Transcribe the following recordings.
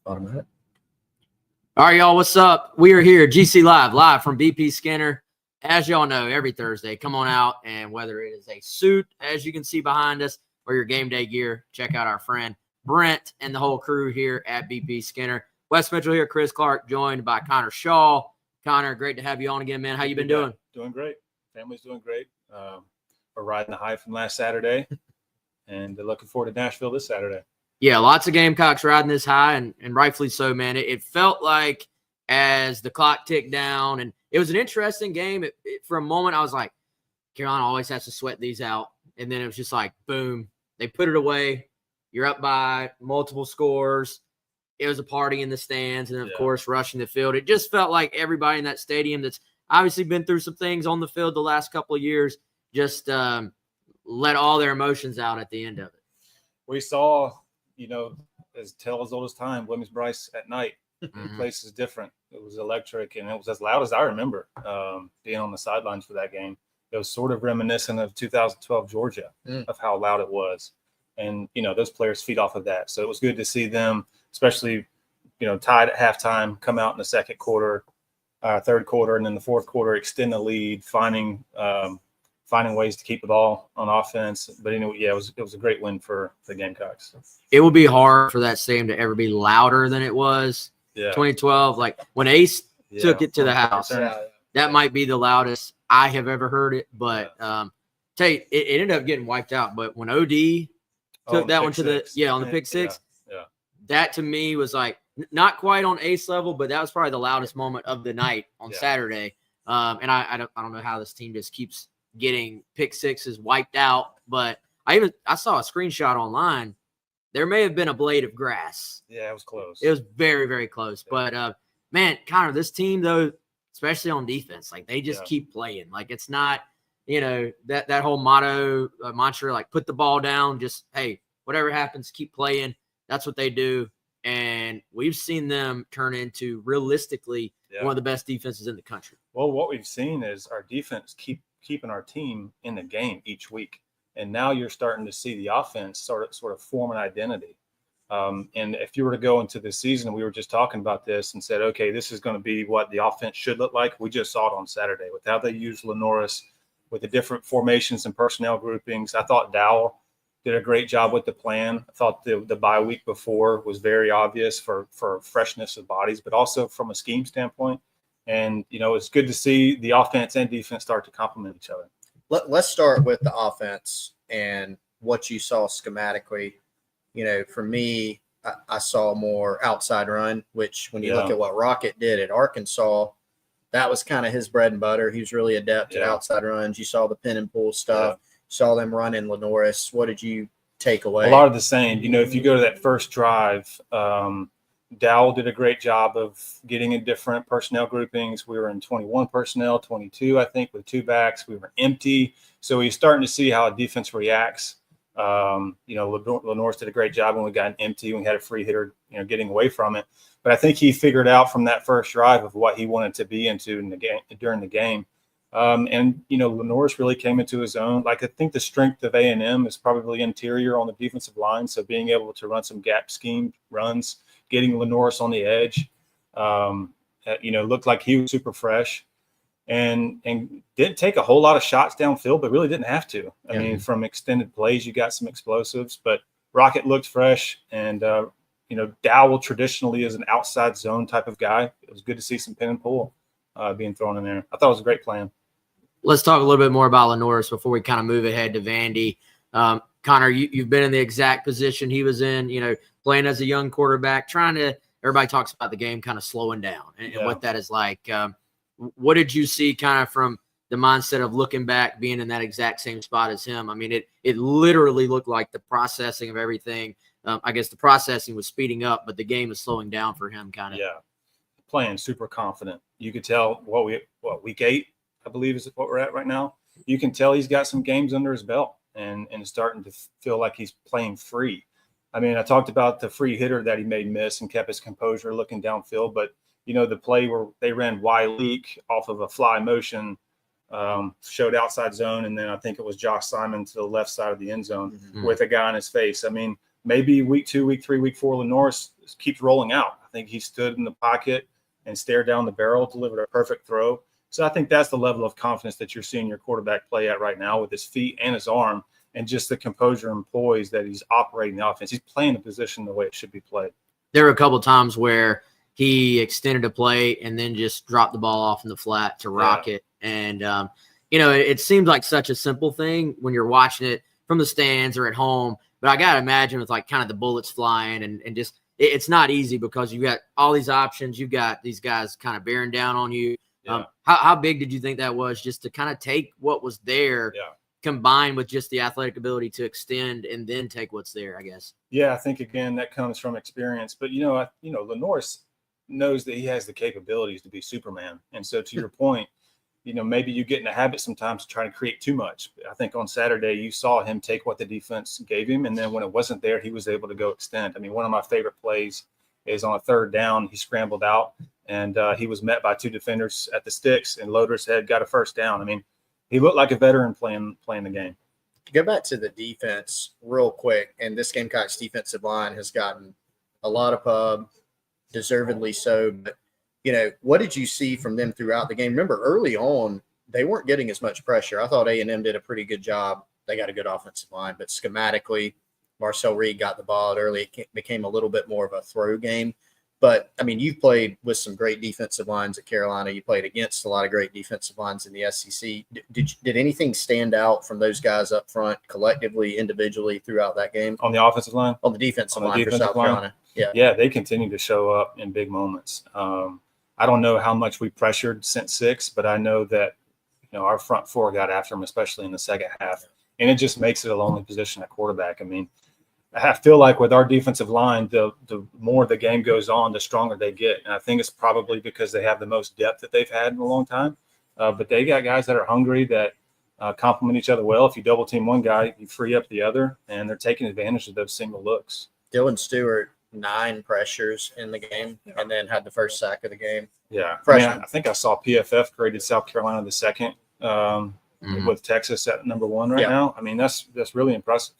Automatic. All right, y'all, what's up? We are here, GC live from BP Skinner. As y'all know, every Thursday, come on out, and whether it is a suit, as you can see behind us, or your game day gear, check out our friend Brent and the whole crew here at BP Skinner. Wes Mitchell here, Chris Clark, joined by Connor Shaw. Connor, great to have you on again, man. How you been doing? Doing great. Family's doing great. We're riding the high from last Saturday, and looking forward to Nashville this Saturday. Yeah, lots of Gamecocks riding this high, and rightfully so, man. It felt like as the clock ticked down, and it was an interesting game. For a moment, I was like, Carolina always has to sweat these out. And then it was just like, boom, they put it away. You're up by multiple scores. It was a party in the stands, and, of course, rushing the field. It just felt like everybody in that stadium that's obviously been through some things on the field the last couple of years just let all their emotions out at the end of it. We saw, as tale as old as time, Women's Bryce at night. The place is different. It was electric, and it was as loud as I remember being on the sidelines for that game. It was sort of reminiscent of 2012 Georgia of how loud it was. And, those players feed off of that. So it was good to see them, especially, tied at halftime, come out in the second quarter, third quarter, and then the fourth quarter, extend the lead, finding ways to keep the ball on offense. But anyway, it was a great win for the Gamecocks. It will be hard for that stadium to ever be louder than it was 2012. Like when Ace took it to the house, that might be the loudest I have ever heard it. But tell you, it ended up getting wiped out. But when OD took that one to on the pick six, that to me was like not quite on Ace level, but that was probably the loudest moment of the night on Saturday. And I don't know how this team just keeps getting pick sixes wiped out, but I saw a screenshot online. There may have been a blade of grass. Yeah, it was close. It was very, very close. Yeah. But man, Connor, this team though, especially on defense, like they just keep playing. Like it's not, that whole mantra, like put the ball down, just hey, whatever happens, keep playing. That's what they do. And we've seen them turn into realistically one of the best defenses in the country. Well, what we've seen is our defense keeping our team in the game each week. And now you're starting to see the offense sort of form an identity. And if you were to go into the season, we were just talking about this and said, okay, this is going to be what the offense should look like. We just saw it on Saturday with how they used Lenoris, with the different formations and personnel groupings. I thought Dowell did a great job with the plan. I thought the bye week before was very obvious for freshness of bodies, but also from a scheme standpoint. And, it's good to see the offense and defense start to complement each other. Let's start with the offense and what you saw schematically. For me, I saw more outside run, which when you look at what Rocket did at Arkansas, that was kind of his bread and butter. He was really adept at outside runs. You saw the pin and pull stuff. Saw them running Lenoris. What did you take away? A lot of the same. If you go to that first drive, Dowell did a great job of getting in different personnel groupings. We were in 21 personnel, 22, I think, with two backs. We were empty. So you're starting to see how a defense reacts. Lenoris did a great job when we got an empty. We had a free hitter, getting away from it. But I think he figured out from that first drive of what he wanted to be into in the game during the game. Lenoris really came into his own. Like, I think the strength of A&M is probably interior on the defensive line. So being able to run some gap scheme runs, getting Lenoris on the edge, looked like he was super fresh and didn't take a whole lot of shots downfield, but really didn't have to. I mean, from extended plays, you got some explosives, but Rocket looked fresh. And, Dowell traditionally is an outside zone type of guy. It was good to see some pin and pull being thrown in there. I thought it was a great plan. Let's talk a little bit more about Lenoris before we kind of move ahead to Vandy. Connor, you've been in the exact position he was in, playing as a young quarterback, everybody talks about the game kind of slowing down and what that is like. What did you see kind of from the mindset of looking back, being in that exact same spot as him? I mean, it literally looked like the processing of everything. I guess the processing was speeding up, but the game is slowing down for him kind of. Yeah, playing super confident. You could tell week 8, I believe is what we're at right now. You can tell he's got some games under his belt and starting to feel like he's playing free. I mean, I talked about the free hitter that he made miss and kept his composure looking downfield, but the play where they ran Y leak off of a fly motion showed outside zone, and then I think it was Josh Simon to the left side of the end zone with a guy on his face. I mean, maybe week 2, week 3, week 4, Lenoris keeps rolling out. I think he stood in the pocket and stared down the barrel, delivered a perfect throw. So I think that's the level of confidence that you're seeing your quarterback play at right now with his feet and his arm, and just the composure and poise that he's operating the offense. He's playing the position the way it should be played. There were a couple of times where he extended a play and then just dropped the ball off in the flat to rock it. And, it seems like such a simple thing when you're watching it from the stands or at home. But I got to imagine with like kind of the bullets flying and just it's not easy because you got all these options. You've got these guys kind of bearing down on you. Yeah. How big did you think that was just to kind of take what was there, combined with just the athletic ability to extend and then take what's there, I guess? Yeah, I think, again, that comes from experience. But, Lenore knows that he has the capabilities to be Superman. And so to your point, maybe you get in a habit sometimes to try to create too much. I think on Saturday you saw him take what the defense gave him, and then when it wasn't there, he was able to go extend. I mean, one of my favorite plays is on a third down. He scrambled out, and he was met by two defenders at the sticks, and Loader's head got a first down. I mean, he looked like a veteran playing the game. To go back to the defense real quick, and this Gamecocks defensive line has gotten a lot of pub, deservedly so, but what did you see from them throughout the game? Remember, early on, they weren't getting as much pressure. I thought A&M did a pretty good job. They got a good offensive line, but schematically, Marcel Reed got the ball out early. It became a little bit more of a throw game. But, I mean, you've played with some great defensive lines at Carolina. You played against a lot of great defensive lines in the SEC. Did anything stand out from those guys up front, collectively, individually, throughout that game? On the offensive line? On the defensive line for South Carolina. Yeah, they continue to show up in big moments. I don't know how much we pressured since 6, but I know that our front four got after him, especially in the second half, and it just makes it a lonely position at quarterback. I mean, I feel like with our defensive line, the more the game goes on, the stronger they get, and I think it's probably because they have the most depth that they've had in a long time. But they got guys that are hungry that complement each other well. If you double team one guy, you free up the other, and they're taking advantage of those single looks. Dylan Stewart, 9 pressures in the game, and then had the first sack of the game. Yeah, I think I saw PFF graded South Carolina the second with Texas at number 1 right now. I mean, that's really impressive.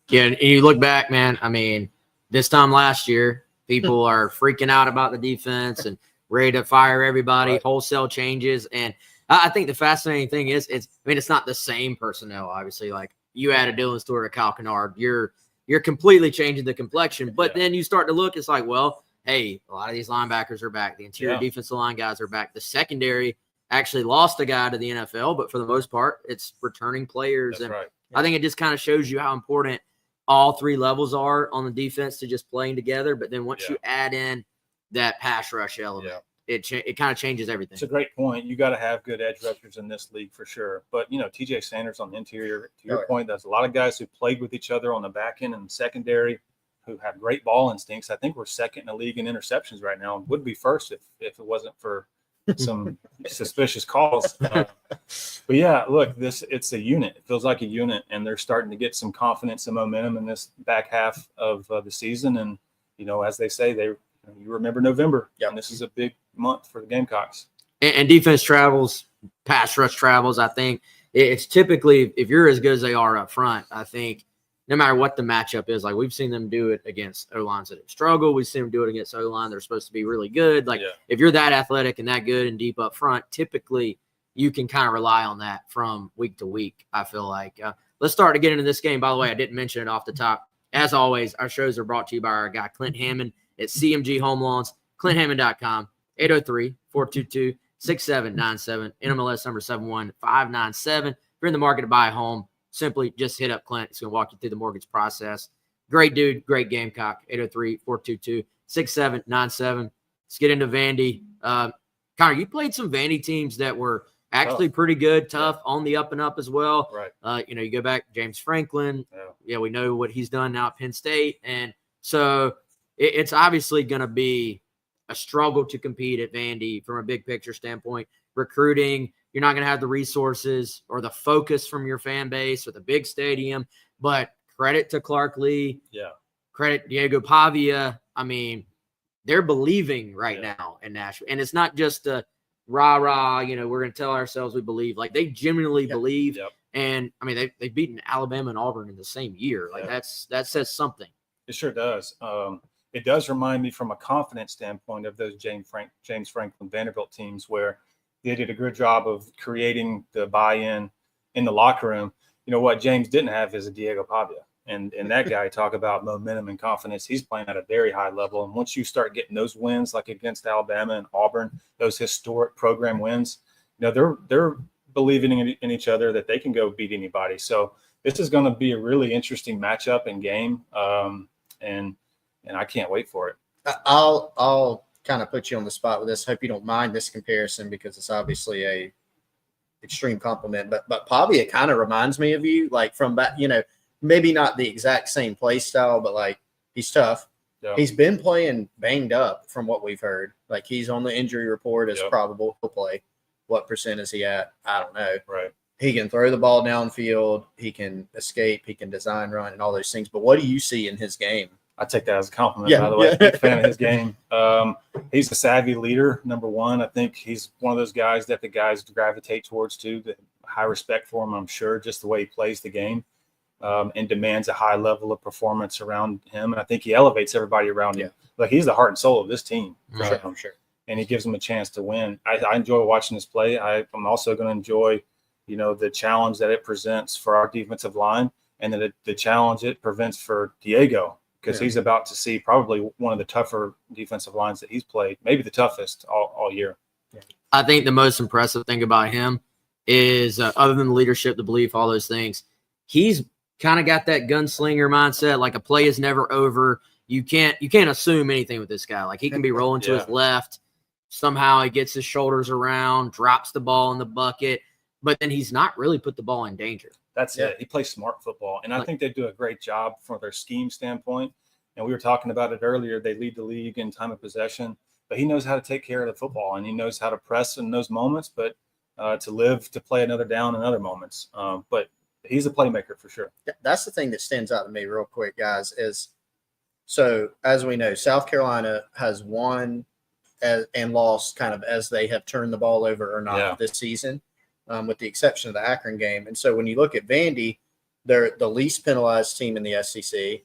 Yeah, and you look back, man. I mean, this time last year, people are freaking out about the defense and ready to fire everybody, wholesale changes. And I think the fascinating thing is, it's not the same personnel. Obviously, like you added Dylan Stewart or Kyle Kennard, you're completely changing the complexion. But then you start to look, it's like, well, hey, a lot of these linebackers are back. The interior defensive line guys are back. The secondary actually lost a guy to the NFL, but for the most part, it's returning players. That's right. I think it just kind of shows you how important all 3 levels are on the defense to just playing together. But then once you add in that pass rush element, it kind of changes everything. It's a great point. You got to have good edge rushers in this league for sure. But, TJ Sanders on the interior, to your point, there's a lot of guys who played with each other on the back end and secondary who have great ball instincts. I think we're second in the league in interceptions right now, and would be first if it wasn't for some suspicious calls. But yeah, look, it's a unit. It feels like a unit, and they're starting to get some confidence and momentum in this back half of the season. And, as they say, you remember November, and this is a big month for the Gamecocks. And defense travels, pass rush travels. I think it's typically, if you're as good as they are up front, I think no matter what the matchup is, like we've seen them do it against O-lines that have struggled. We've seen them do it against O-line that are supposed to be really good. Like if you're that athletic and that good and deep up front, typically you can kind of rely on that from week to week, I feel like. Let's start to get into this game. By the way, I didn't mention it off the top. As always, our shows are brought to you by our guy, Clint Hammond at CMG Home Loans, ClintHammond.com, 803-422-6797, NMLS number 71597. If you're in the market to buy a home, simply just hit up Clint. He's going to walk you through the mortgage process. Great dude, great Gamecock, 803-422-6797. Let's get into Vandy. Connor, you played some Vandy teams that were actually pretty good, tough, on the up and up as well. Right. You go back, James Franklin. Yeah, we know what he's done now at Penn State. And so it's obviously going to be a struggle to compete at Vandy from a big picture standpoint. Recruiting, you're not going to have the resources or the focus from your fan base or the big stadium. But credit to Clark Lee. Yeah. Credit Diego Pavia. I mean, they're believing right now in Nashville. And it's not just a rah-rah, we're going to tell ourselves we believe. Like, they genuinely believe. Yep. And, I mean, they've beaten Alabama and Auburn in the same year. Like, that says something. It sure does. it does remind me from a confidence standpoint of those James Franklin Vanderbilt teams where they did a good job of creating the buy-in in the locker room. You know what James didn't have is a Diego Pavia. And that guy, talk about momentum and confidence. He's playing at a very high level. And once you start getting those wins, like against Alabama and Auburn, those historic program wins, you know, they're believing in each other that they can go beat anybody. So this is going to be a really interesting matchup and game. And I can't wait for it. I'll kind of put you on the spot with this. Hope you don't mind this comparison because it's obviously a extreme compliment. But Pavia kind of reminds me of you, like from back, you know, maybe not the exact same play style, but like he's tough. Yeah. He's been playing banged up from what we've heard. Like he's on the injury report as probable he'll play. What percent is he at? I don't know. Right. He can throw the ball downfield. He can escape. He can design run and all those things. But what do you see in his game? I take that as a compliment, by the way. Big fan of his game. He's a savvy leader, number one. I think he's one of those guys that the guys gravitate towards too. High respect for him, I'm sure, just the way he plays the game. And demands a high level of performance around him. And I think he elevates everybody around him. Like he's the heart and soul of this team. For sure. And he gives them a chance to win. I enjoy watching this play. I'm also going to enjoy, you know, the challenge that it presents for our defensive line and then the challenge it prevents for Diego because he's about to see probably one of the tougher defensive lines that he's played, maybe the toughest all year. I think the most impressive thing about him is other than the leadership, the belief, all those things, he's kind of got that gunslinger mindset. Like a play is never over. You can't assume anything with this guy. Like he can be rolling to his left. Somehow he gets his shoulders around, drops the ball in the bucket, but then he's not really put the ball in danger. That's it. He plays smart football. And I think they do a great job from their scheme standpoint. And we were talking about it earlier. They lead the league in time of possession, but he knows how to take care of the football and he knows how to press in those moments, but to play another down in other moments. But he's a playmaker for sure. That's the thing that stands out to me real quick, guys, is so as we know, South Carolina has won and lost kind of as they have turned the ball over or not this season, with the exception of the Akron game. And so when you look at Vandy, they're the least penalized team in the SEC,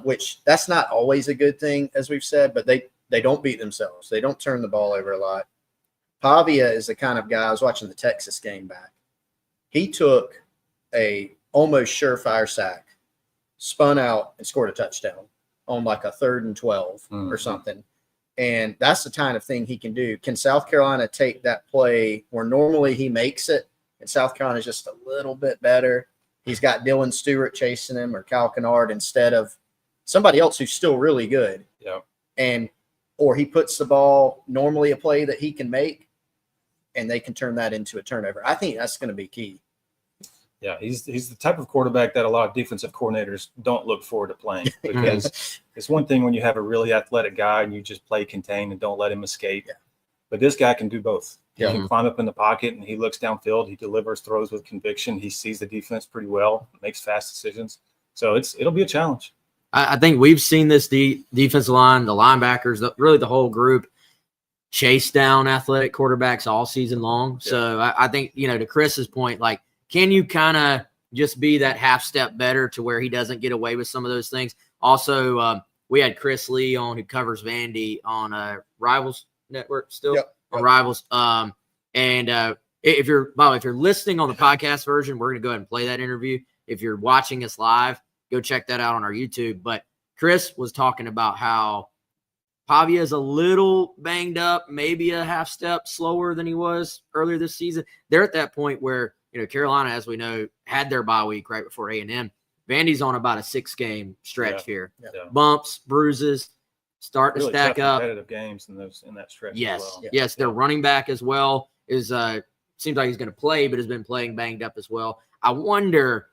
which that's not always a good thing, as we've said, but they don't beat themselves. They don't turn the ball over a lot. Pavia is the kind of guy, I was watching the Texas game back. He took a almost surefire sack, spun out and scored a touchdown on like a 3rd and 12 or something. And that's the kind of thing he can do. Can South Carolina take that play where normally he makes it and South Carolina's just a little bit better? He's got Dylan Stewart chasing him or Cal Kennard instead of somebody else who's still really good. Yeah. Or he puts the ball, normally a play that he can make, and they can turn that into a turnover. I think that's going to be key. Yeah, he's the type of quarterback that a lot of defensive coordinators don't look forward to playing because it's one thing when you have a really athletic guy and you just play contain and don't let him escape. Yeah. But this guy can do both. He can climb up in the pocket and he looks downfield. He delivers throws with conviction. He sees the defense pretty well, makes fast decisions. So it'll be a challenge. I think we've seen this defensive line, the linebackers, really the whole group chase down athletic quarterbacks all season long. Yeah. So I think, you know, to Chris's point, like, can you kind of just be that half step better to where he doesn't get away with some of those things? Also, we had Chris Lee on who covers Vandy on Rivals Network still on Rivals. If you're listening on the podcast version, we're going to go ahead and play that interview. If you're watching us live, go check that out on our YouTube. But Chris was talking about how Pavia is a little banged up, maybe a half step slower than he was earlier this season. They're at that point where, you know, Carolina, as we know, had their bye week right before A&M. Vandy's on about a 6-game stretch here. Yeah. Bumps, bruises, starting really to stack up. Competitive games in that stretch. Yes, as well. Yes. Their running back as well is seems like he's going to play, but has been playing banged up as well. I wonder.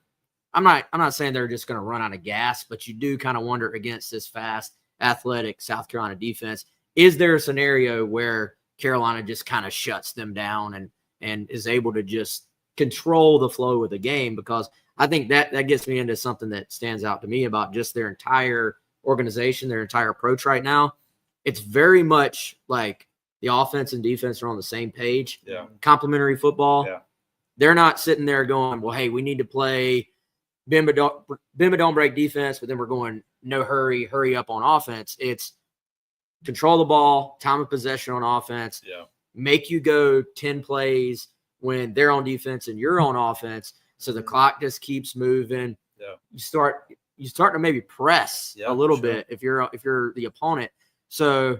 I'm not saying they're just going to run out of gas, but you do kind of wonder against this fast, athletic South Carolina defense, is there a scenario where Carolina just kind of shuts them down and is able to just control the flow of the game? Because I think that gets me into something that stands out to me about just their entire organization, their entire approach right now. It's very much like the offense and defense are on the same page. Yeah. Complementary football. Yeah. They're not sitting there going, well, hey, we need to play bend but don't break defense, but then we're going no hurry up on offense. It's control the ball, time of possession on offense, make you go 10 plays when they're on defense and you're on offense. So the clock just keeps moving. Yeah. You start to maybe press a little bit if you're the opponent. So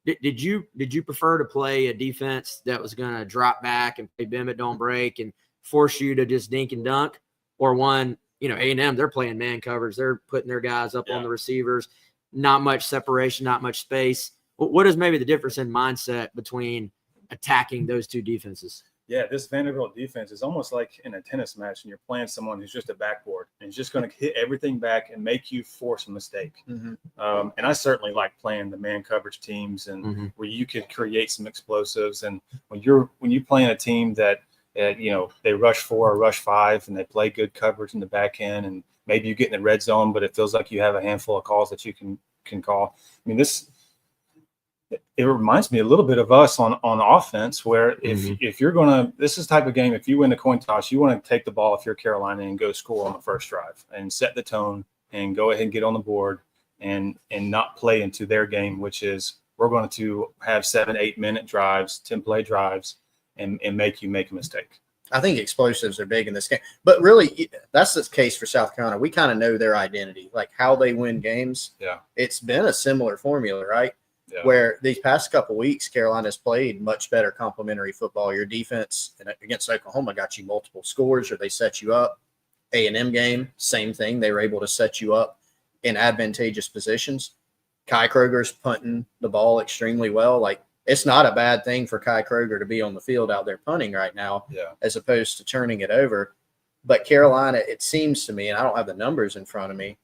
did you prefer to play a defense that was going to drop back and play bend but don't break and force you to just dink and dunk, or one, A&M, they're playing man coverage, they're putting their guys up on the receivers, not much separation, not much space? What is maybe the difference in mindset between attacking those two defenses? Yeah, this Vanderbilt defense is almost like in a tennis match, and you're playing someone who's just a backboard and is just going to hit everything back and make you force a mistake. And I certainly like playing the man coverage teams and where you could create some explosives. And when you playing a team that they rush 4 or rush 5 and they play good coverage in the back end, and maybe you get in the red zone, but it feels like you have a handful of calls that you can call. I mean, it reminds me a little bit of us on offense, where if you're going to – this is the type of game, if you win the coin toss, you want to take the ball if you're Carolina and go score on the first drive and set the tone and go ahead and get on the board and not play into their game, which is we're going to have 7-8 minute drives, 10-play drives, and make you make a mistake. I think explosives are big in this game. But really, that's the case for South Carolina. We kind of know their identity, like how they win games. Yeah. It's been a similar formula, right? Yeah. Where these past couple weeks, Carolina's played much better complementary football. Your defense against Oklahoma got you multiple scores, or they set you up. A&M game, same thing. They were able to set you up in advantageous positions. Kai Kroger's punting the ball extremely well. Like, it's not a bad thing for Kai Kroger to be on the field out there punting right now, as opposed to turning it over. But Carolina, it seems to me, and I don't have the numbers in front of me,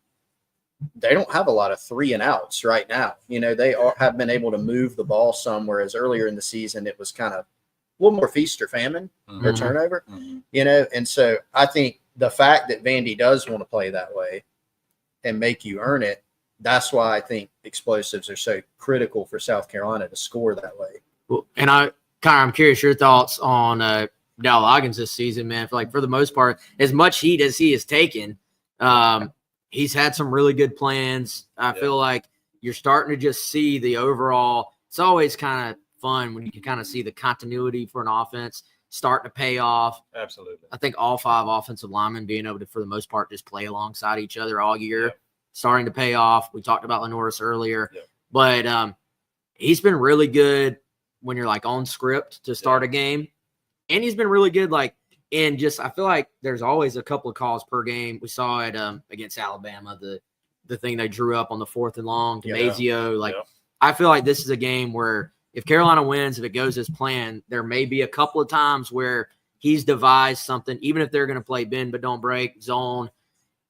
they don't have a lot of 3-and-outs right now. They have been able to move the ball some, whereas earlier in the season it was kind of a little more feast or famine or turnover. And so I think the fact that Vandy does want to play that way and make you earn it, that's why I think explosives are so critical for South Carolina to score that way. Well, and I'm curious your thoughts on Dow Loggins this season, man. For the most part, as much heat as he has taken, he's had some really good plans. I feel like you're starting to just see the overall. It's always kind of fun when you can kind of see the continuity for an offense starting to pay off. Absolutely. I think all 5 offensive linemen being able to, for the most part, just play alongside each other all year, starting to pay off. We talked about Lenoris earlier, but he's been really good when you're like on script to start a game. And he's been really good, and just, I feel like there's always a couple of calls per game. We saw it against Alabama, the thing they drew up on the 4th and long to Mazio. I feel like this is a game where if Carolina wins, if it goes as planned, there may be a couple of times where he's devised something, even if they're going to play bend but don't break, zone.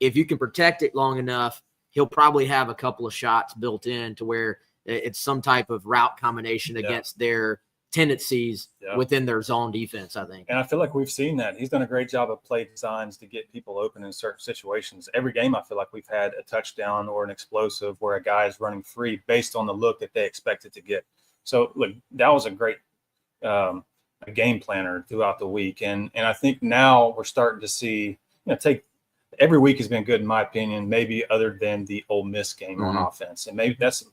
If you can protect it long enough, he'll probably have a couple of shots built in to where it's some type of route combination against their tendencies within their zone defense, I think. And I feel like we've seen that. He's done a great job of play designs to get people open in certain situations. Every game, I feel like we've had a touchdown or an explosive where a guy is running free based on the look that they expected to get. So, look, that was a great a game planner throughout the week. And I think now we're starting to see, every week has been good, in my opinion, maybe other than the Ole Miss game on offense. And maybe that's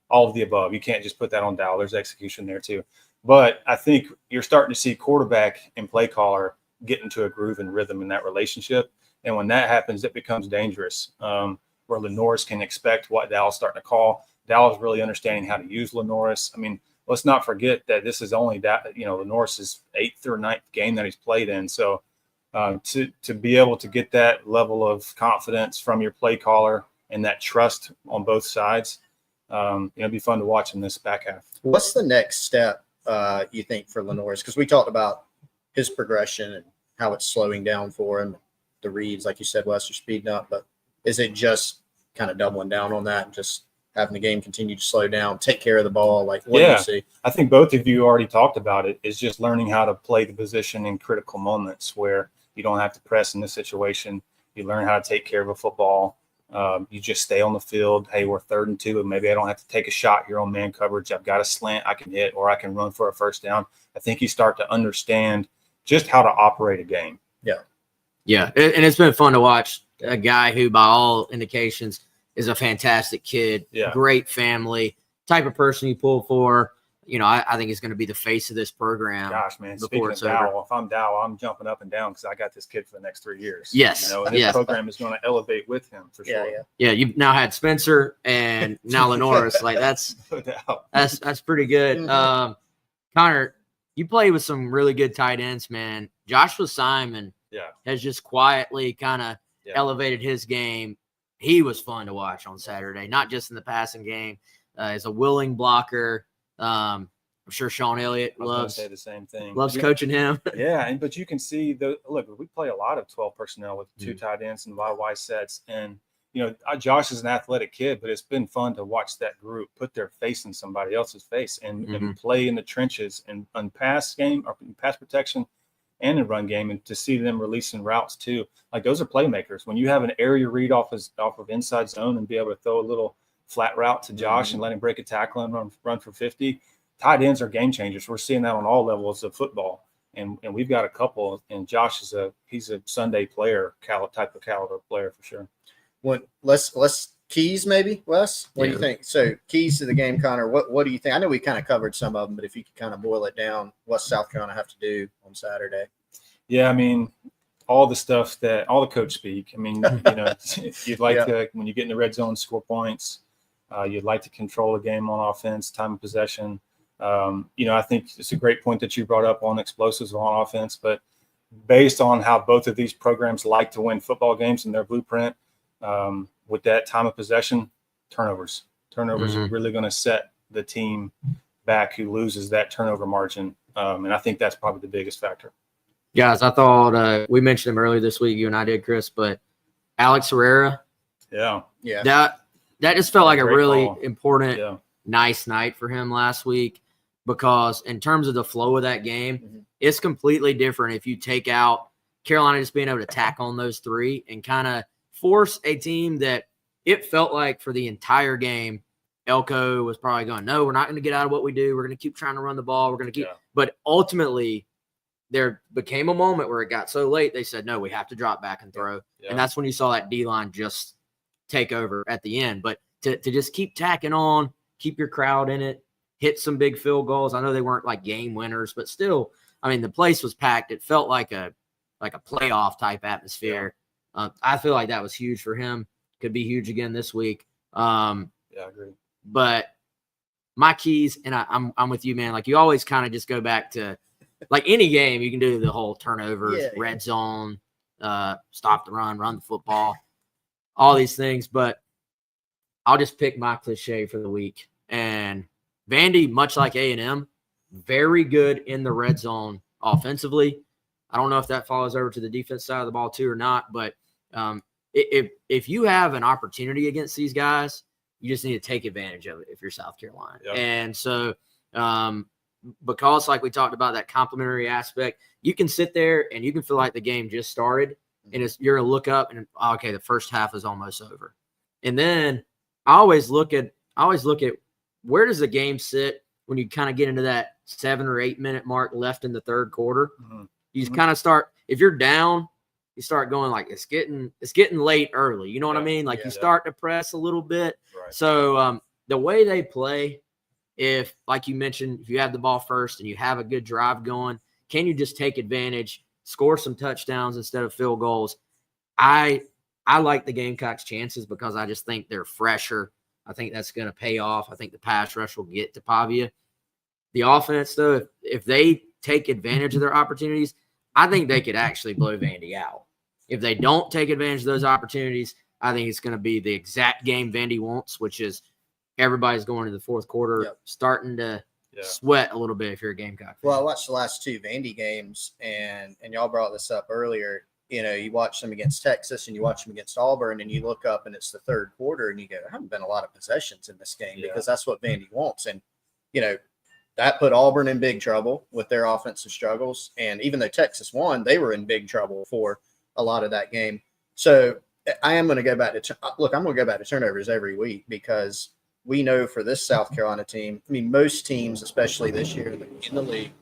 all of the above. You can't just put that on Dow. There's execution there too. But I think you're starting to see quarterback and play caller get into a groove and rhythm in that relationship. And when that happens, it becomes dangerous, where Lenoris can expect what Dow's starting to call. Dow is really understanding how to use Lenoris. I mean, let's not forget that this is only Lenoris's 8th or 9th game that he's played in. So to be able to get that level of confidence from your play caller and that trust on both sides, it'd be fun to watch in this back half. What's the next step you think for Lenoris? Because we talked about his progression and how it's slowing down for him. The reads, like you said, Wes, are speeding up. But is it just kind of doubling down on that and just having the game continue to slow down, take care of the ball? What do you see? I think both of you already talked about it. Is just learning how to play the position in critical moments where you don't have to press in this situation. You learn how to take care of a football. You just stay on the field. Hey, we're 3rd and 2, and maybe I don't have to take a shot here on man coverage. I've got a slant I can hit, or I can run for a first down. I think you start to understand just how to operate a game. Yeah. Yeah, and it's been fun to watch a guy who, by all indications, is a fantastic kid, great family, type of person you pull for. You know, I think he's going to be the face of this program. Gosh, man, speaking of Dow, if I'm Dow, I'm jumping up and down because I got this kid for the next 3 years. Yes. You know, and this program is going to elevate with him for sure. Yeah, you've now had Spencer and now Lenoris. Like, that's pretty good. Connor, you play with some really good tight ends, man. Joshua Simon has just quietly kind of elevated his game. He was fun to watch on Saturday, not just in the passing game. As a willing blocker. I'm sure Sean Elliott loves say the same thing. Loves coaching him. But you can see we play a lot of 12 personnel with 2 tight ends and YY sets. And, you know, Josh is an athletic kid, but it's been fun to watch that group put their face in somebody else's face and play in the trenches and on pass game or pass protection and in run game, and to see them releasing routes too. Like, those are playmakers. When you have an area read off of inside zone and be able to throw a little flat route to Josh and let him break a tackle and run for 50. Tight ends are game changers. We're seeing that on all levels of football, and we've got a couple. And Josh he's a Sunday player, type of caliber player for sure. Well, let's keys maybe, Wes. What do you think? So keys to the game, Connor. What do you think? I know we kind of covered some of them, but if you could kind of boil it down, what's South Carolina have to do on Saturday? Yeah, I mean, all the stuff that all the coach speak. I mean, you know, you'd like to, when you get in the red zone, score points. You'd like to control the game on offense, time of possession. You know, I think it's a great point that you brought up on explosives on offense, but based on how both of these programs like to win football games in their blueprint, with that time of possession, turnovers are really going to set the team back who loses that turnover margin. And I think that's probably the biggest factor. Guys, I thought we mentioned him earlier this week, you and I did, Chris, but Alex Herrera. That just felt like a really important, nice night for him last week, because in terms of the flow of that game, it's completely different if you take out Carolina just being able to tack on those 3 and kind of force a team that it felt like for the entire game, Elko was probably going, no, we're not going to get out of what we do. We're going to keep trying to run the ball. We're going to keep but ultimately there became a moment where it got so late, they said, no, we have to drop back and throw. And that's when you saw that D-line just take over at the end. But to just keep tacking on, keep your crowd in it, hit some big field goals. I know they weren't like game winners, but still, I mean, the place was packed. It felt like a playoff type atmosphere. I feel like that was huge for him. Could be huge again this week. I agree. But my keys, and I'm with you, man. Like, you always kind of just go back to, like, any game, you can do the whole turnovers, red zone, stop the run the football, all these things. But I'll just pick my cliche for the week. And Vandy, much like A&M, very good in the red zone offensively. I don't know if that follows over to the defense side of the ball too or not, but if you have an opportunity against these guys, you just need to take advantage of it if you're South Carolina. And so because, like we talked about, that complimentary aspect, you can sit there and you can feel like the game just started, and you're going to look up and, okay, the first half is almost over. And then I always look at where does the game sit when you kind of get into that 7 or 8 minute mark left in the third quarter. You kind of start, if you're down, you start going like, it's getting late early. You know what I mean? Like, you start to press a little bit. So the way they play, if, like you mentioned, if you have the ball first and you have a good drive going, can you just take advantage, score some touchdowns instead of field goals? I like the Gamecocks' chances because I just think they're fresher. I think that's going to pay off. I think the pass rush will get to Pavia. The offense, though, if they take advantage of their opportunities, I think they could actually blow Vandy out. If they don't take advantage of those opportunities, I think it's going to be the exact game Vandy wants, which is everybody's going to the fourth quarter, starting to sweat a little bit if you're a Gamecock fan. Well, I watched the last 2 Vandy games, and y'all brought this up earlier. You know, you watch them against Texas and you watch them against Auburn, and you look up and it's the third quarter and you go, there haven't been a lot of possessions in this game because that's what Vandy wants. And, you know, that put Auburn in big trouble with their offensive struggles. And even though Texas won, they were in big trouble for a lot of that game. So I am going to go back to I'm going to go back to turnovers every week, because we know for this South Carolina team, I mean, most teams, especially this year in the league,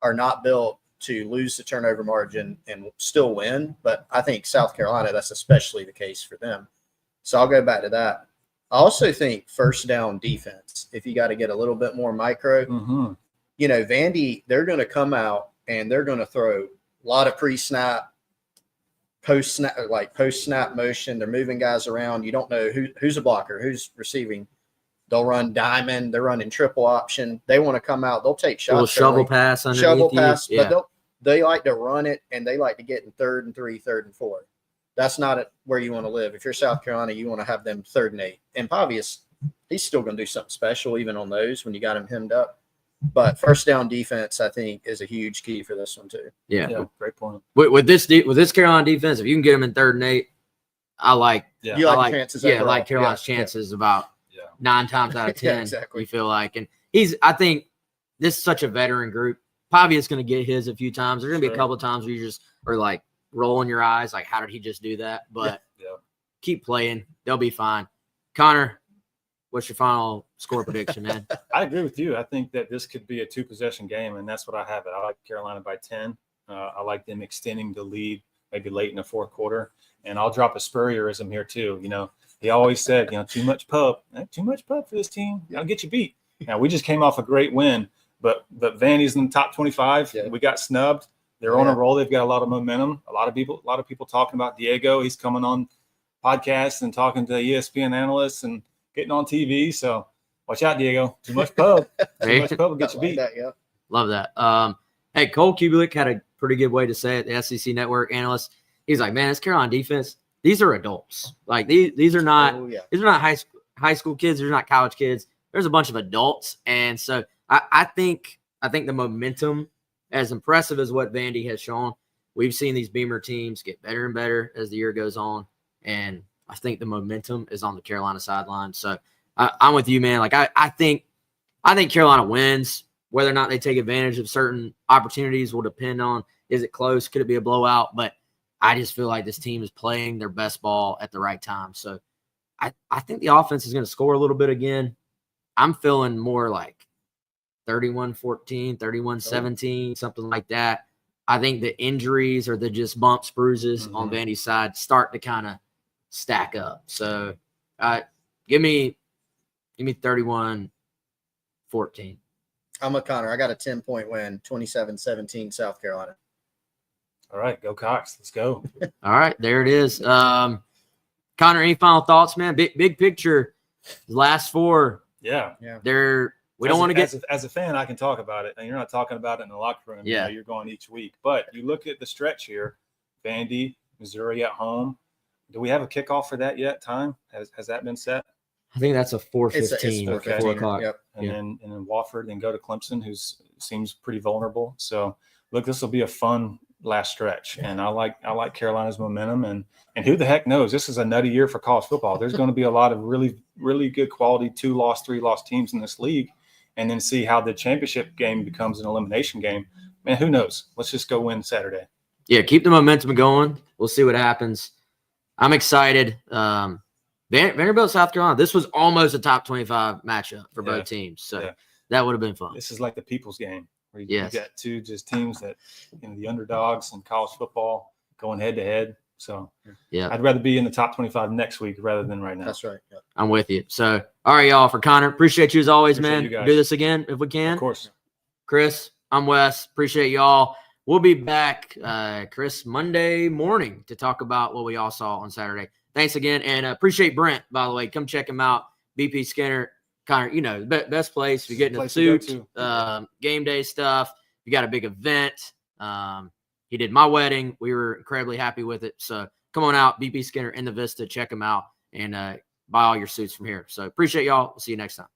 are not built to lose the turnover margin and still win. But I think South Carolina, that's especially the case for them. So I'll go back to that. I also think first down defense, if you got to get a little bit more micro, Vandy, they're going to come out and they're going to throw a lot of pre-snap, post-snap motion. They're moving guys around. You don't know who's a blocker, who's receiving. They'll run diamond. They're running triple option. They want to come out. They'll take shots. Shovel pass underneath shovel pass, yeah. But they like to run it, and they like to get in 3rd and 3, 3rd and 4. That's not where you want to live. If you're South Carolina, you want to have them 3rd and 8. And Pavius, he's still going to do something special even on those when you got him hemmed up. But first down defense, I think, is a huge key for this one too. Yeah, great point. With this Carolina defense, if you can get them in 3rd and 8, I like. Yeah, you like chances. Yeah, I like Carolina's chances about 9 times out of 10. Exactly. You feel like, and I think this is such a veteran group. Pavia's going to get his a few times. There's going to be a couple of times where you just are like rolling your eyes, like, how did he just do that? But keep playing. They'll be fine. Connor, what's your final score prediction, man? I agree with you. I think that this could be a 2-possession game, and that's what I have it. I like Carolina by 10. I like them extending the lead maybe late in the 4th quarter. And I'll drop a Spurrierism here too. He always said, too much pub for this team. I'll get you beat. Now, we just came off a great win, but Vandy's in the top 25. Yeah. We got snubbed. They're on a roll. They've got a lot of momentum. A lot of people talking about Diego. He's coming on podcasts and talking to ESPN analysts and getting on TV. So watch out, Diego. Too much pub. Too much pub will get you beat. Love that. Hey, Cole Kubelik had a pretty good way to say it. The SEC Network analyst. He's like, man, it's Carolina defense. These are adults. Like these are not these are not high school kids. They're not college kids. There's a bunch of adults, and so I think the momentum, as impressive as what Vandy has shown, we've seen these Beamer teams get better and better as the year goes on, and I think the momentum is on the Carolina sideline. So I'm with you, man. Like I think Carolina wins. Whether or not they take advantage of certain opportunities will depend on, is it close? Could it be a blowout? But I just feel like this team is playing their best ball at the right time. So I think the offense is going to score a little bit again. I'm feeling more like 31-14, 31-17, something like that. I think the injuries or the just bumps, bruises on Vandy's side start to kind of stack up. So give me 31-14. I'm a Connor. I got a 10-point win, 27-17 South Carolina. All right, go Cox. Let's go. All right, there it is. Connor, any final thoughts, man? Big picture, last 4. Yeah. We don't want to get as a fan. I can talk about it, and you're not talking about it in the locker room. Yeah, you're going each week. But you look at the stretch here: Vandy, Missouri at home. Do we have a kickoff for that yet? Time has that been set? I think that's a 4:15, 4 o'clock. Yep. And then Wofford, and go to Clemson, who seems pretty vulnerable. So look, this will be a fun last stretch, and I like Carolina's momentum, and who the heck knows? This is a nutty year for college football. There's going to be a lot of really, really good quality 2-loss, 3-loss teams in this league, and then see how the championship game becomes an elimination game. Man, who knows? Let's just go win Saturday. Yeah, keep the momentum going. We'll see what happens. I'm excited. Vanderbilt, South Carolina. This was almost a top 25 matchup for both teams, so that would have been fun. This is like the people's game. You got two just teams that, the underdogs in college football going head to head. So I'd rather be in the top 25 next week rather than right now. That's right. Yep. I'm with you. So, all right, y'all, for Connor, appreciate you as always, man. Do this again if we can. Of course. Chris, I'm Wes. Appreciate y'all. We'll be back, Chris, Monday morning to talk about what we all saw on Saturday. Thanks again. And appreciate Brent, by the way. Come check him out. BP Skinner. Connor, best place. If you're getting a suit, game day stuff. You got a big event. He did my wedding. We were incredibly happy with it. So come on out, BP Skinner in the Vista. Check him out and buy all your suits from here. So appreciate y'all. We'll see you next time.